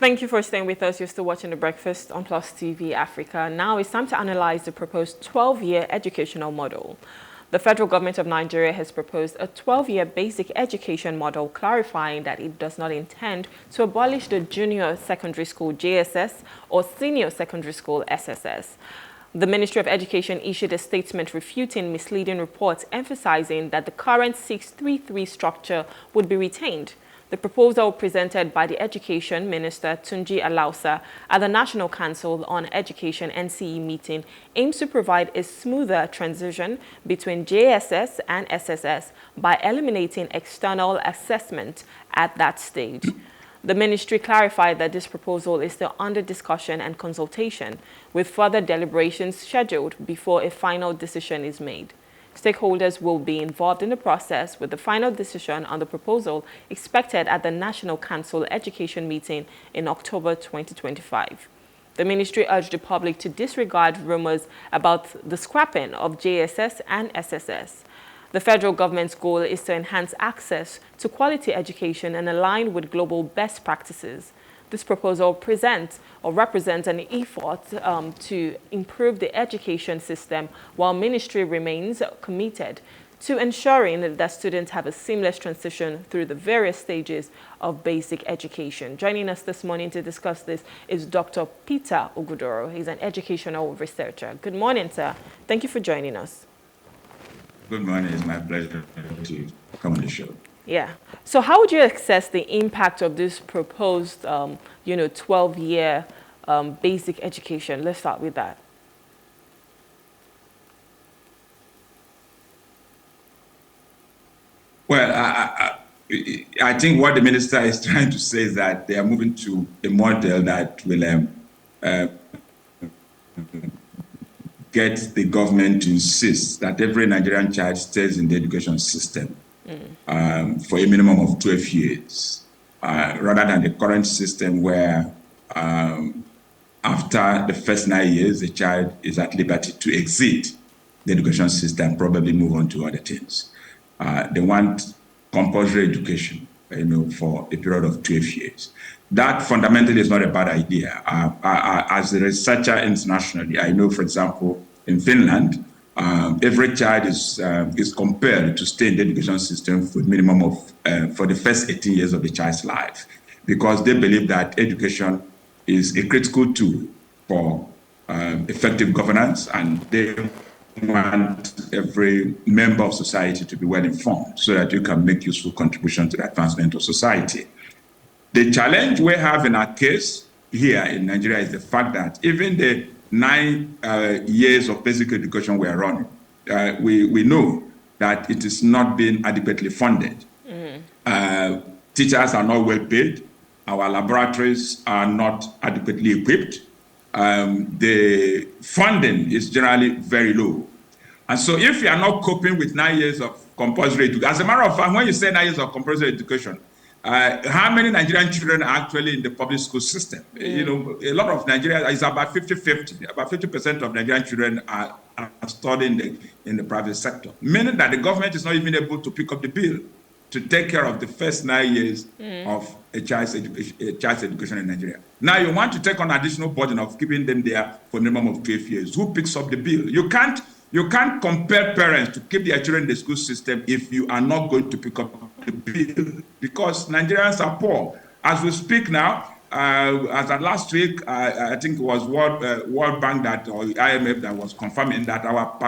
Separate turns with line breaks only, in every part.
Thank you for staying with us. You're still watching The Breakfast on Plus TV Africa. Now it's time to analyze the proposed 12-year educational model. The federal government of Nigeria has proposed a 12-year basic education model, clarifying that it does not intend to abolish the junior secondary school JSS or senior secondary school SSS. The Ministry of Education issued a statement refuting misleading reports, emphasizing that the current 633 structure would be retained. The proposal presented by the Education Minister Tunji Alausa at the National Council on Education NCE meeting aims to provide a smoother transition between JSS and SSS by eliminating external assessment at that stage. The ministry clarified that this proposal is still under discussion and consultation, with further deliberations scheduled before a final decision is made. Stakeholders will be involved in the process, with the final decision on the proposal expected at the National Council Education meeting in October 2025. The ministry urged the public to disregard rumors about the scrapping of JSS and SSS. The federal government's goal is to enhance access to quality education and align with global best practices. This proposal represents an effort to improve the education system, while ministry remains committed to ensuring that students have a seamless transition through the various stages of basic education. Joining us this morning to discuss this is Dr. Peter Ogudoro. He's an educational researcher. Good morning, sir. Thank you for joining us.
Good morning. It's my pleasure to come on the show.
Yeah. So how would you assess the impact of this proposed, 12-year basic education? Let's start with that.
Well, I think what the minister is trying to say is that they are moving to a model that will get the government to insist that every Nigerian child stays in the education system for a minimum of 12 years, rather than the current system where after the first 9 years, the child is at liberty to exit the education system, probably move on to other things. They want compulsory education, for a period of 12 years. That fundamentally is not a bad idea. As a researcher internationally, I know, for example, in Finland, every child is compelled to stay in the education system for a minimum of for the first 18 years of the child's life, because they believe that education is a critical tool for effective governance, and they want every member of society to be well informed so that you can make useful contribution to the advancement of society. The challenge we have in our case here in Nigeria is the fact that even the 9 years of basic education we are running, we know that it is not being adequately funded. Teachers are not well paid. Our laboratories are not adequately equipped. The funding is generally very low. And so if you are not coping with 9 years of compulsory education, as a matter of fact, when you say 9 years of compulsory education, how many Nigerian children are actually in the public school system? A lot of Nigeria is about 50-50. About 50% of Nigerian children are studying in the private sector, meaning that the government is not even able to pick up the bill to take care of the first 9 years of a child's education in Nigeria. Now you want to take on additional burden of keeping them there for a minimum of 12 years. Who picks up the bill? You can't compel parents to keep their children in the school system if you are not going to pick up the bill, because Nigerians are poor. As we speak now, as of last week, I think it was World Bank or IMF that was confirming that our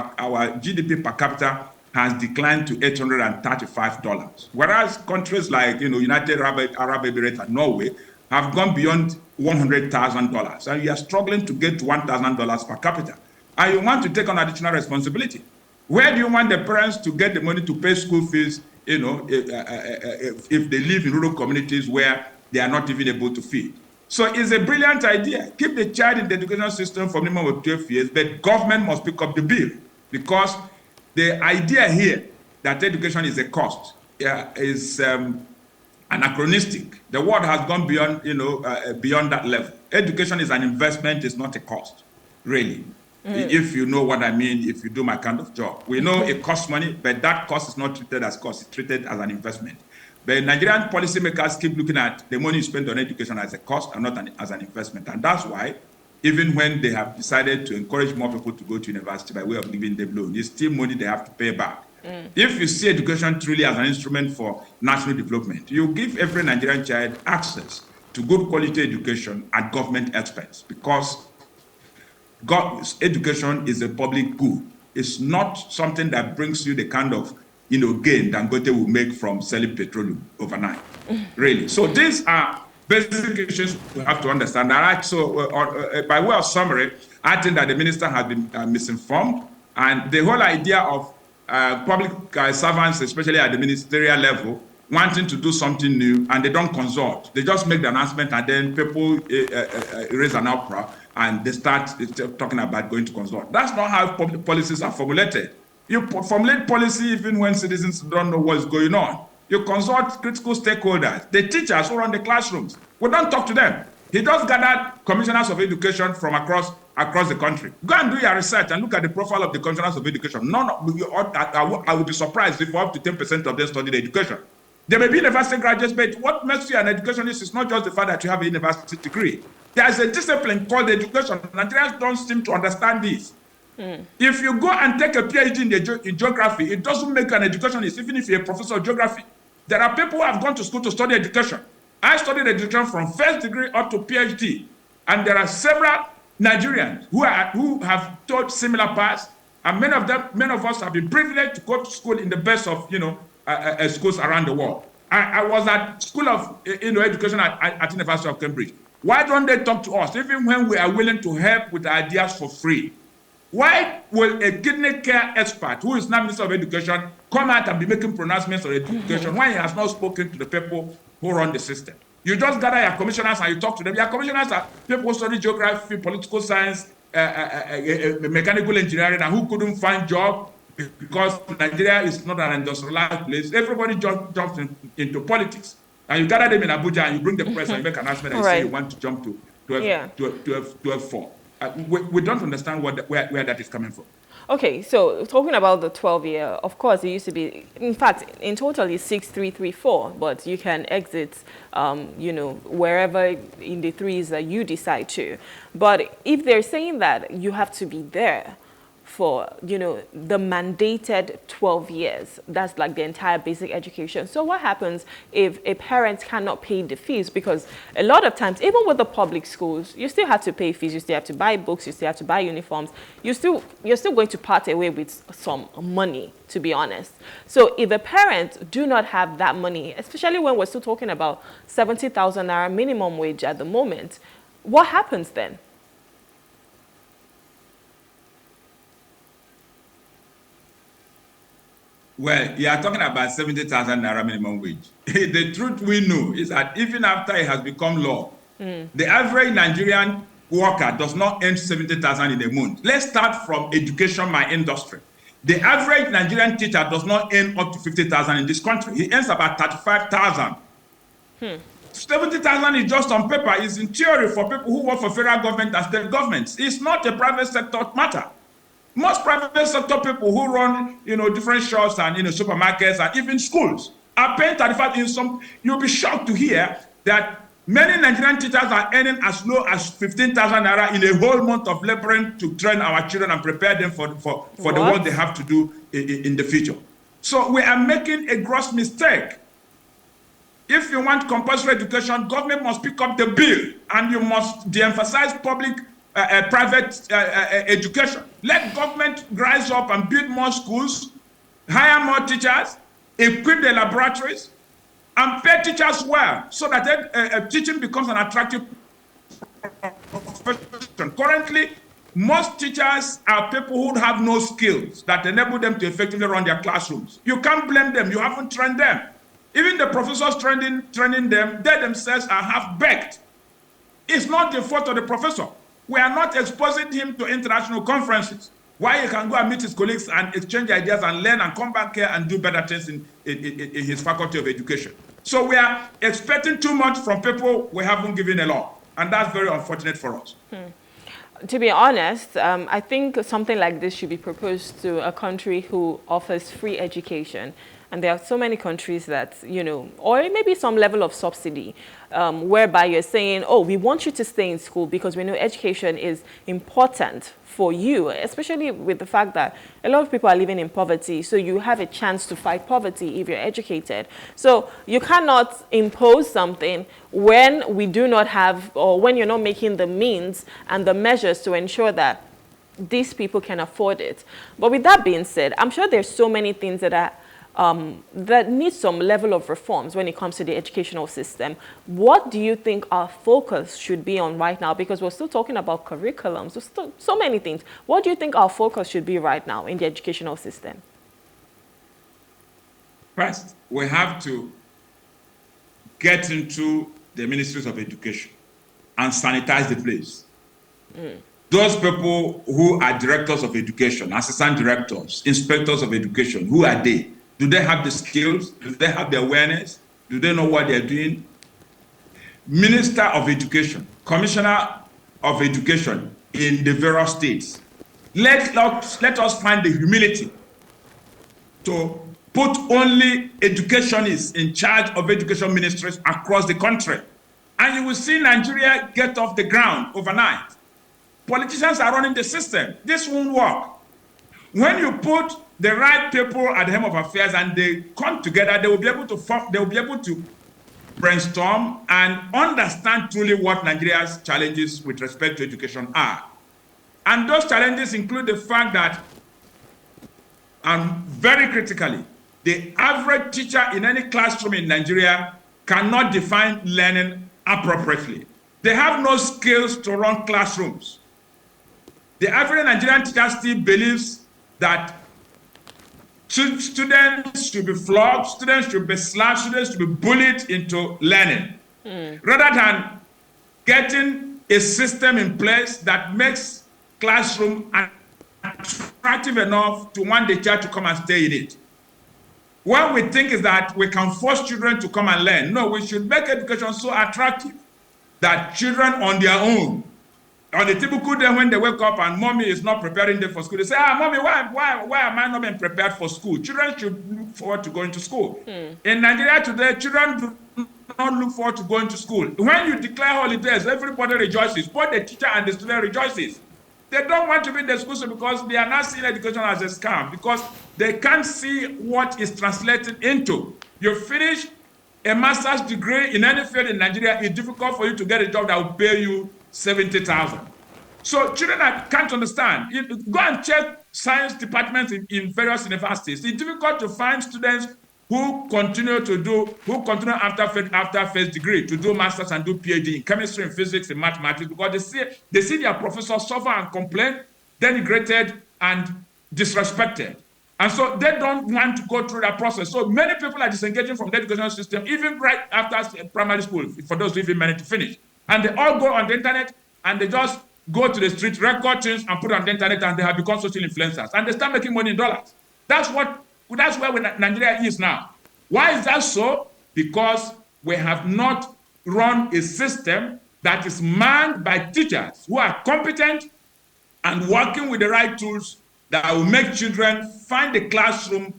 GDP per capita has declined to $835, whereas countries like United Arab Emirates and Norway have gone beyond $100,000, and you are struggling to get to $1,000 per capita. And you want to take on additional responsibility. Where do you want the parents to get the money to pay school fees, if they live in rural communities where they are not even able to feed? So it's a brilliant idea. Keep the child in the education system for a minimum of 12 years, but government must pick up the bill, because the idea here that education is a cost is anachronistic. The world has gone beyond, beyond that level. Education is an investment, it's not a cost, really. If you know what I mean, if you do my kind of job. We know it costs money, but that cost is not treated as cost, it's treated as an investment. But Nigerian policymakers keep looking at the money spent on education as a cost and not as an investment. And that's why, even when they have decided to encourage more people to go to university by way of giving them loan, it's still money they have to pay back. If you see education truly as an instrument for national development, you give every Nigerian child access to good quality education at government expense, because education is a public good. It's not something that brings you the kind of gain Dangote will make from selling petroleum overnight. Really. So these are basic issues we have to understand. All right. So by way of summary, I think that the minister has been misinformed, and the whole idea of public servants, especially at the ministerial level, wanting to do something new and they don't consult. They just make the announcement and then people raise an uproar and they start talking about going to consult. That's not how public policies are formulated. You formulate policy even when citizens don't know what's going on. You consult critical stakeholders, the teachers who run the classrooms. We don't talk to them. He just gathered commissioners of education from across the country. Go and do your research and look at the profile of the commissioners of education. I would be surprised if up to 10% of them studied education. They may be university graduates, but what makes you an educationist is not just the fact that you have a university degree. There's a discipline called education. Nigerians don't seem to understand this. If you go and take a PhD in geography, it doesn't make you an educationist, even if you're a professor of geography. There are people who have gone to school to study education. I studied education from first degree up to PhD. And there are several Nigerians who have taught similar paths, and many of us have been privileged to go to school in the best of schools around the world. I was at School of Education at University of Cambridge. Why don't they talk to us, even when we are willing to help with ideas for free? Why will a kidney care expert, who is now Minister of Education, come out and be making pronouncements on education when he has not spoken to the people who run the system? You just gather your commissioners and you talk to them. Your commissioners are people who study geography, political science, mechanical engineering, and who couldn't find job because Nigeria is not an industrialized place. Everybody jumps into politics. And you gather them in Abuja and you bring the press and you make an announcement and you say you want to jump to F4. We don't understand where that is coming from.
Okay, so talking about the 12-year, of course, it used to be, in fact, in total it's 6-3-3-4, but you can exit, wherever in the threes that you decide to. But if they're saying that you have to be there for, the mandated 12 years, that's like the entire basic education. So what happens if a parent cannot pay the fees? Because a lot of times, even with the public schools, you still have to pay fees, you still have to buy books, you still have to buy uniforms. You're still going to part away with some money, to be honest. So if a parent do not have that money, especially when we're still talking about 70,000 naira minimum wage at the moment, what happens then?
Well, you are talking about 70,000 naira minimum wage. The truth we know is that even after it has become law, the average Nigerian worker does not earn 70,000 in a month. Let's start from education, my industry. The average Nigerian teacher does not earn up to 50,000 in this country. He earns about 35,000. 70,000 is just on paper. It's in theory for people who work for federal government and state governments. It's not a private sector matter. Most private sector people who run, different shops and, supermarkets and even schools are paying 35 in some. You'll be shocked to hear that many Nigerian teachers are earning as low as 15,000 naira in a whole month of laboring to train our children and prepare them for the work they have to do in the future. So we are making a gross mistake. If you want compulsory education, government must pick up the bill and you must de-emphasize private education. Let government rise up and build more schools, hire more teachers, equip the laboratories, and pay teachers well so that teaching becomes an attractive profession. Currently, most teachers are people who have no skills that enable them to effectively run their classrooms. You can't blame them. You haven't trained them. Even the professors training them, they themselves are half-baked. It's not the fault of the professor. We are not exposing him to international conferences. Why he can go and meet his colleagues and exchange ideas and learn and come back here and do better things in his faculty of education. So we are expecting too much from people we haven't given a lot. And that's very unfortunate for us.
To be honest, I think something like this should be proposed to a country who offers free education. And there are so many countries that, you know, or maybe some level of subsidy, whereby you're saying, oh, we want you to stay in school because we know education is important for you, especially with the fact that a lot of people are living in poverty. So you have a chance to fight poverty if you're educated. So you cannot impose something when we do not have, or when you're not making the means and the measures to ensure that these people can afford it. But with that being said, I'm sure there's so many things that are that need some level of reforms when it comes to the educational system. What do you think our focus should be on right now? Because we're still talking about curriculums, there's still so many things. What do you think our focus should be right now in the educational system?
First, we have to get into the ministries of education and sanitize the place. Those people who are directors of education, assistant directors, inspectors of education, who are they? Do they have the skills? Do they have the awareness? Do they know what they're doing? Minister of Education, Commissioner of Education in the various states. Let us find the humility to put only educationists in charge of education ministries across the country. And you will see Nigeria get off the ground overnight. Politicians are running the system. This won't work. When you put the right people at the helm of affairs and they come together, they will be able to brainstorm and understand truly what Nigeria's challenges with respect to education are. And those challenges include the fact that, very critically, the average teacher in any classroom in Nigeria cannot define learning appropriately. They have no skills to run classrooms. The average Nigerian teacher still believes that students should be flogged, students should be slapped, students should be bullied into learning, rather than getting a system in place that makes classroom attractive enough to want the child to come and stay in it. What we think is that we can force children to come and learn. No, we should make education so attractive that children on their own, on a typical day when they wake up and mommy is not preparing them for school, they say, mommy, why am I not being prepared for school? Children should look forward to going to school. In Nigeria today, children do not look forward to going to school. When you declare holidays, everybody rejoices. Both the teacher and the student rejoices. They don't want to be in the school because they are not seeing education as a scam, because they can't see what is translated into. You finish a master's degree in any field in Nigeria, it's difficult for you to get a job that will pay you 70,000. So children can't understand. Go and check science departments in various universities. It's difficult to find students who continue after first degree to do masters and do PhD in chemistry, in physics, in mathematics, because they see their professors suffer and complain, denigrated and disrespected. And so they don't want to go through that process. So many people are disengaging from the educational system, even right after primary school, for those who even manage to finish. And they all go on the internet and they just go to the street, record things and put it on the internet, and they have become social influencers. And they start making money in dollars. That's where Nigeria is now. Why is that so? Because we have not run a system that is manned by teachers who are competent and working with the right tools that will make children find the classroom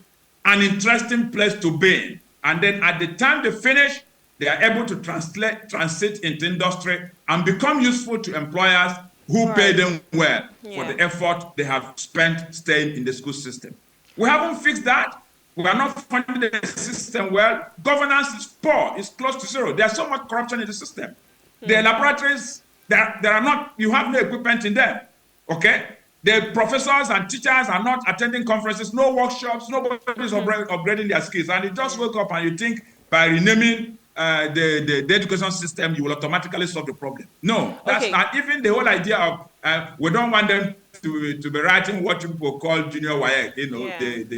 an interesting place to be in. And then at the time they finish, they are able to transit into industry and become useful to employers who pay them well for the effort they have spent staying in the school system. We haven't fixed that. We are not funding the system well. Governance is poor. It's close to zero. There's so much corruption in the system. The laboratories, there are not, you have no equipment in them. Okay? The professors and teachers are not attending conferences, no workshops, nobody is upgrading their skills. And you just wake up and you think by renaming the education system, you will automatically solve the problem. No, that's not even the whole idea of we don't want them to be writing what people call junior WAEC,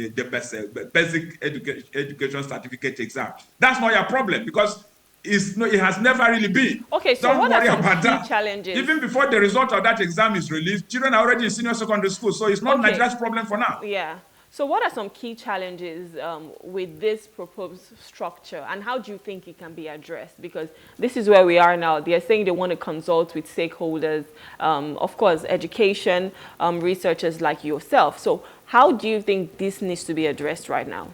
the basic education certificate exam. That's not your problem, because it has never really been.
Okay, so
don't
what
worry
are some
about
key
that.
challenges?
Even before the result of that exam is released, children are already in senior secondary school, so it's not Nigeria's problem for now.
Yeah. So what are some key challenges with this proposed structure, and how do you think it can be addressed? Because this is where we are now. They're saying they want to consult with stakeholders, of course, education, researchers like yourself. So how do you think this needs to be addressed right now?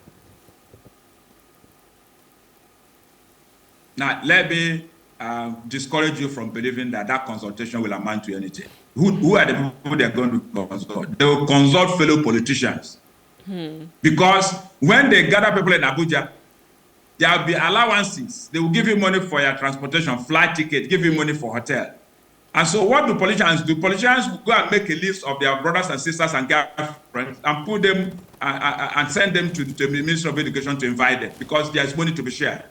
Now, let me discourage you from believing that that consultation will amount to anything. Who are the people they're going to consult? They will consult fellow politicians. Because when they gather people in Abuja, there will be allowances. They will give you money for your transportation, flight ticket, give you money for hotel. And so what do politicians do? Politicians will go and make a list of their brothers and sisters and girlfriends and put them and send them to the Ministry of Education to invite them because there's money to be shared.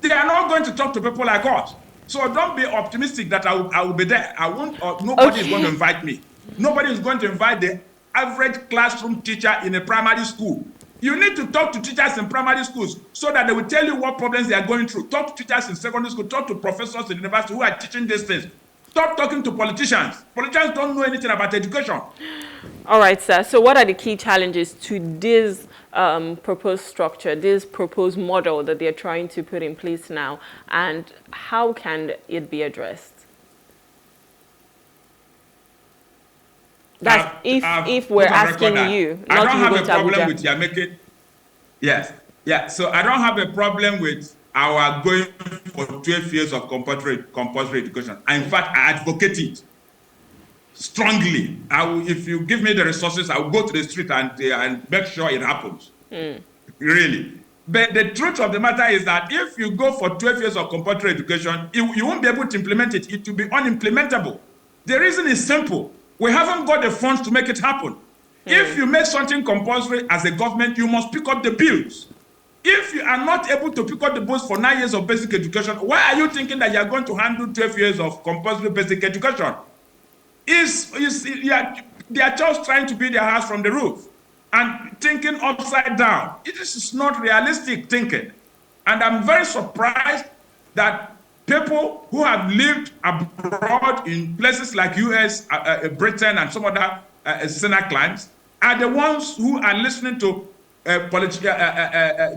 They are not going to talk to people like us. So don't be optimistic that I will be there. I won't. Nobody is going to invite me. Nobody is going to invite the average classroom teacher in a primary school. You need to talk to teachers in primary schools so that they will tell you what problems they are going through. Talk to teachers in secondary school. Talk to professors in university who are teaching these things. Stop talking to politicians. Politicians don't know anything about education.
All right, sir. So what are the key challenges to this proposed structure, this proposed model that they're trying to put in place now, and how can it be addressed? That's if we're asking you,
I don't have a problem
Abuja.
with your making. Yes, yeah. So I don't have a problem with our going for 12 years of compulsory education. In fact, I advocate it strongly. If you give me the resources, I will go to the street and make sure it happens. Really. But the truth of the matter is that if you go for 12 years of compulsory education, you won't be able to implement it. It will be unimplementable. The reason is simple. We haven't got the funds to make it happen. If you make something compulsory as a government, you must pick up the bills. If you are not able to pick up the bills for 9 years of basic education, why are you thinking that you are going to handle 12 years of compulsory basic education? They are just trying to build their house from the roof and thinking upside down. It is not realistic thinking. And I'm very surprised that people who have lived abroad in places like US, Britain, and some other senior clients are the ones who are listening to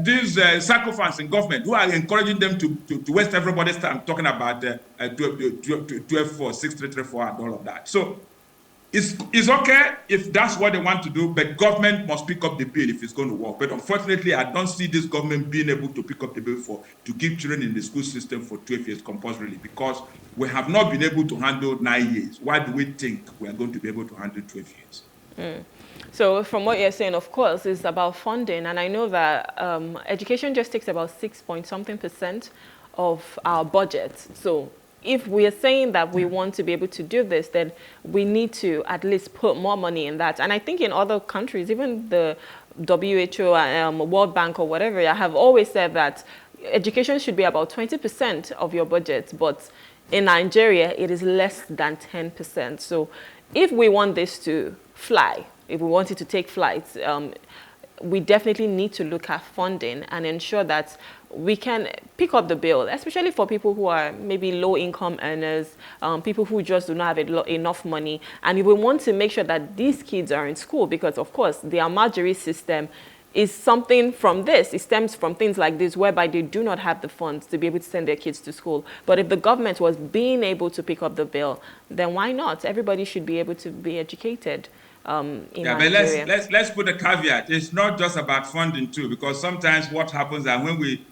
these sycophants in government who are encouraging them to waste everybody's time talking about 12-4, 6-3-3-4, and all of that. So it's okay if that's what they want to do, but government must pick up the bill if it's going to work. But unfortunately, I don't see this government being able to pick up the bill to keep children in the school system for 12 years compulsorily because we have not been able to handle 9 years. Why do we think we are going to be able to handle 12 years?
So from what you're saying, of course, it's about funding. And I know that education just takes about 6-point-something% of our budget. So if we are saying that we want to be able to do this, then we need to at least put more money in that. And I think in other countries, even the WHO, World Bank or whatever, I have always said that education should be about 20% of your budget. But in Nigeria, it is less than 10%. So if we want this to fly, if we want it to take flight, we definitely need to look at funding and ensure that we can pick up the bill, especially for people who are maybe low-income earners, people who just do not have enough money. And we want to make sure that these kids are in school because, of course, the Almajiri system is something from this. It stems from things like this, whereby they do not have the funds to be able to send their kids to school. But if the government was being able to pick up the bill, then why not? Everybody should be able to be educated. In Nigeria.
But let's put a caveat. It's not just about funding too, because sometimes what happens is when we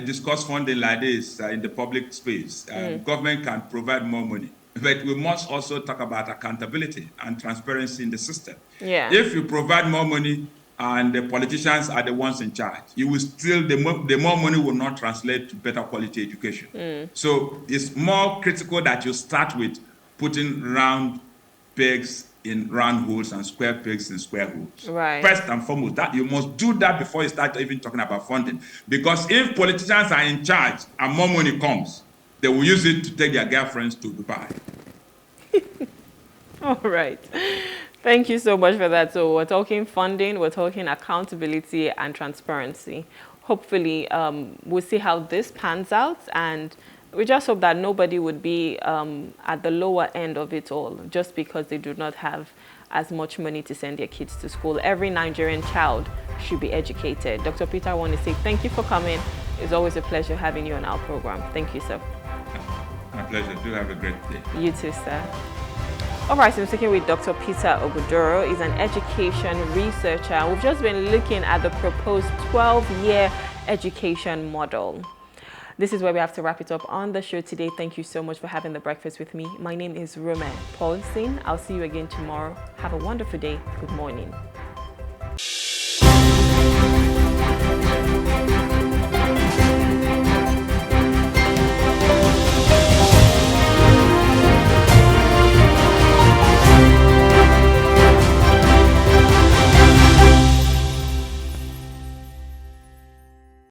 discuss funding like this in the public space, government can provide more money. But we must also talk about accountability and transparency in the system.
Yeah.
If you provide more money and the politicians are the ones in charge, you will still, the more money will not translate to better quality education. So it's more critical that you start with putting round pegs in round holes and square pegs in square holes.
Right.
First and foremost, that you must do that before you start even talking about funding. Because if politicians are in charge and more money comes, they will use it to take their girlfriends to Dubai.
All right. Thank you so much for that. So we're talking funding, we're talking accountability and transparency. Hopefully, we'll see how this pans out, and we just hope that nobody would be at the lower end of it all just because they do not have as much money to send their kids to school. Every Nigerian child should be educated. Dr. Peter, I want to say thank you for coming. It's always a pleasure having you on our program. Thank you, sir.
My pleasure. Do have a great day.
You too, sir. All right, so I'm speaking with Dr. Peter Ogudoro. He's an education researcher. We've just been looking at the proposed 12-year education model. This is where we have to wrap it up on the show today. Thank you so much for having the breakfast with me. My name is Rume Paulson. I'll see you again tomorrow. Have a wonderful day. Good morning.